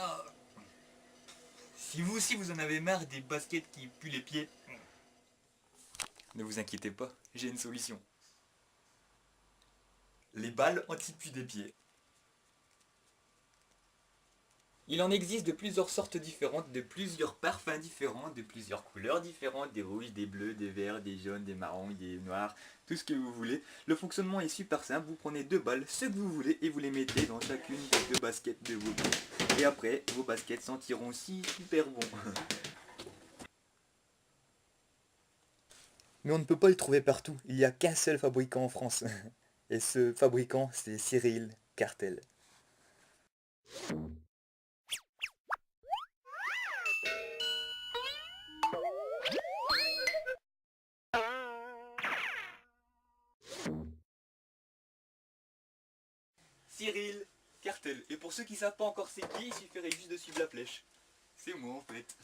Ah, si vous aussi vous en avez marre des baskets qui puent les pieds, ne vous inquiétez pas, j'ai une solution. Les balles anti-pu des pieds. Il en existe de plusieurs sortes différentes, de plusieurs parfums différents, de plusieurs couleurs différentes, des rouges, des bleus, des verts, des jaunes, des marrons, des noirs, tout ce que vous voulez. Le fonctionnement est super simple, vous prenez deux balles, ce que vous voulez, et vous les mettez dans chacune des deux baskets de vos pieds. Et après, vos baskets sentiront si super bon. Mais on ne peut pas le trouver partout, il n'y a qu'un seul fabricant en France. Et ce fabricant, c'est Cyril Cartel. Cyril Cartel. Et pour ceux qui ne savent pas encore c'est qui, il suffirait juste de suivre la flèche. C'est moi en fait.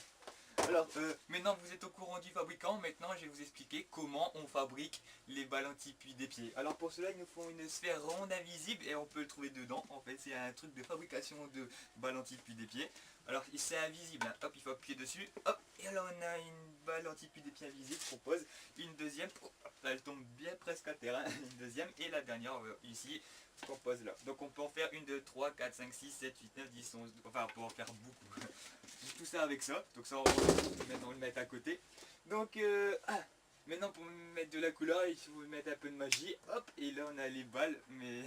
Alors, maintenant que vous êtes au courant du fabricant, maintenant je vais vous expliquer comment on fabrique les balles anti-puits des pieds. Alors pour cela, il nous faut une sphère ronde invisible et on peut le trouver dedans. En fait, c'est un truc de fabrication de balles anti-puits des pieds. Alors c'est invisible, hein. Hop, il faut appuyer dessus, hop, et alors on a une balle anti-puits des pieds invisible qu'on pose, une deuxième, hop, elle tombe bien presque à terre, hein. Une deuxième, et la dernière ici, qu'on pose là. Donc on peut en faire une, deux, 3, 4, 5, 6, 7, 8, 9, 10, 11, enfin on peut en faire beaucoup. Tout ça avec ça, donc ça on va maintenant le mettre à côté. Donc maintenant pour mettre de la couleur, il faut mettre un peu de magie, hop, et là on a les balles, mais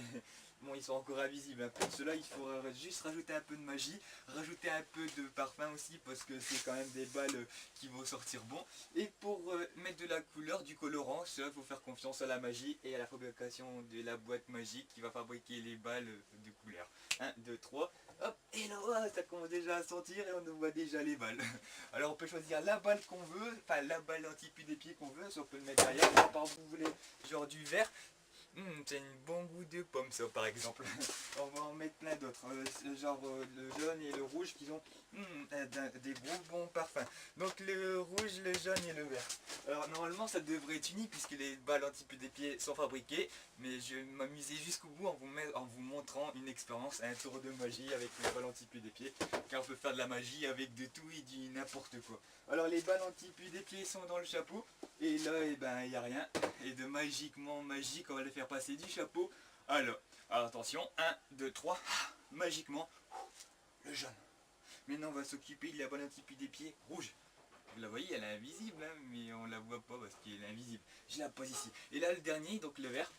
bon ils sont encore invisibles, hein. Pour cela il faut juste rajouter un peu de magie, rajouter un peu de parfum aussi, parce que c'est quand même des balles qui vont sortir bon. Et pour mettre de la couleur, du colorant, cela il faut faire confiance à la magie et à la fabrication de la boîte magique qui va fabriquer les balles de couleur. 1, 2, 3. Hop, et là, ça commence déjà à sentir et on voit déjà les balles. Alors on peut choisir la balle qu'on veut, enfin la balle anti-puits des pieds qu'on veut, ça on peut le mettre derrière. Par exemple, vous voulez genre du vert, c'est un bon goût de pomme ça par exemple. On va en mettre plein d'autres, genre le jaune et le rouge qui ont des gros bons parfums. Donc le rouge, le jaune et le vert. Alors normalement ça devrait être uni puisque les balles anti-puits des pieds sont fabriquées, mais je vais m'amuser jusqu'au bout en vous montrant une expérience, un tour de magie avec les balles anti-puits des pieds, car on peut faire de la magie avec de tout et du n'importe quoi. Alors les balles anti-puits des pieds sont dans le chapeau, et là eh ben il n'y a rien, et de magiquement magique on va les faire passer du chapeau. Alors attention, 1, 2, 3, magiquement, le jaune. Maintenant on va s'occuper de la balle anti-puits des pieds rouge. Vous la voyez, elle est invisible, hein, mais on la voit pas parce qu'elle est invisible. Je la pose ici. Et là, le dernier, donc le vert.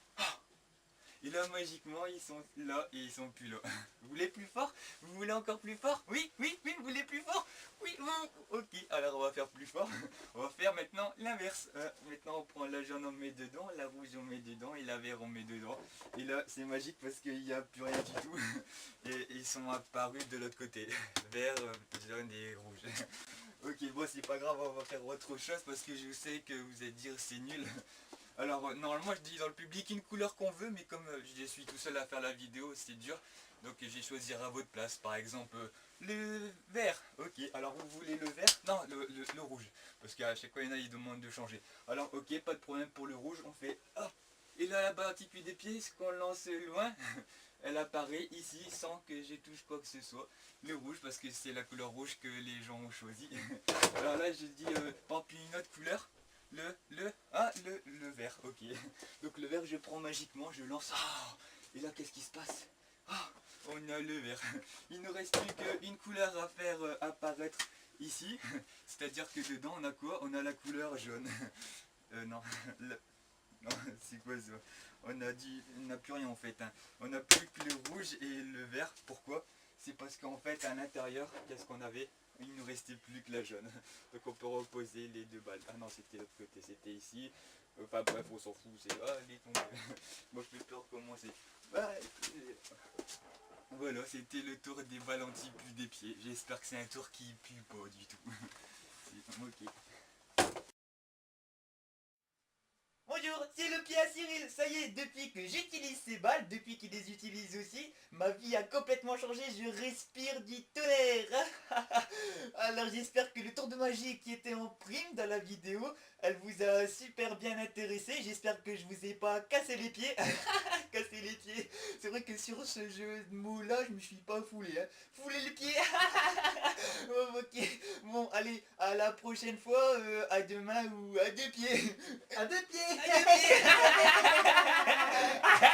Et là, magiquement, ils sont là et ils sont plus là. Vous voulez plus fort? Vous voulez encore plus fort? Oui, oui, oui, vous voulez plus fort? Oui, ok, alors on va faire plus fort. On va faire maintenant l'inverse. Maintenant, on prend la jaune, on met dedans, la rouge, on met dedans, et la vert, on met dedans. Et là, c'est magique parce qu'il n'y a plus rien du tout. Et ils sont apparus de l'autre côté. Vert, jaune et rouge. Ok, bon c'est pas grave, on va faire autre chose parce que je sais que vous allez dire c'est nul. Alors normalement je dis dans le public une couleur qu'on veut, mais comme je suis tout seul à faire la vidéo c'est dur. Donc je vais choisir à votre place, par exemple le vert. Ok, alors vous voulez le vert? Non, le rouge. Parce qu'à chaque fois il y en a ils demandent de changer. Alors ok, pas de problème pour le rouge, on fait hop. Et là la barre anti-puits des pieds, ce qu'on lance loin, elle apparaît ici sans que je touche quoi que ce soit. Le rouge parce que c'est la couleur rouge que les gens ont choisi. Alors là je dis par exemple une autre couleur. Le vert, ok. Donc le vert je prends magiquement, je lance. Et là qu'est-ce qui se passe? On a le vert. Il ne reste plus qu'une couleur à faire apparaître ici. C'est-à-dire que dedans on a quoi? On a la couleur jaune. Non, non, c'est quoi ça? On n'a plus rien en fait, hein. On n'a plus que le rouge et le vert. Pourquoi? C'est parce qu'en fait à l'intérieur, qu'est-ce qu'on avait? Il ne restait plus que la jaune. Donc on peut reposer les deux balles. Ah non, c'était l'autre côté, c'était ici. Enfin bref, on s'en fout, c'est... Ah, elle est tombée. Moi je peux plus recommencer. Voilà, c'était le tour des balles anti-puits des pieds. J'espère que c'est un tour qui pue pas du tout. Ok. Bonjour. c'est le pied à Cyril. Ça y est, depuis que j'utilise ces balles, depuis qu'il les utilise aussi, ma vie a complètement changé, je respire du tonnerre. Alors j'espère que le tour de magie qui était en prime dans la vidéo, elle vous a super bien intéressé. J'espère que je vous ai pas cassé les pieds. Cassé les pieds. C'est vrai que sur ce jeu de mots là, je me suis pas foulé. Hein. Foulé les pieds. Oh, ok. Bon, allez, à la prochaine fois, à demain ou à deux pieds. À deux pieds. À deux pieds.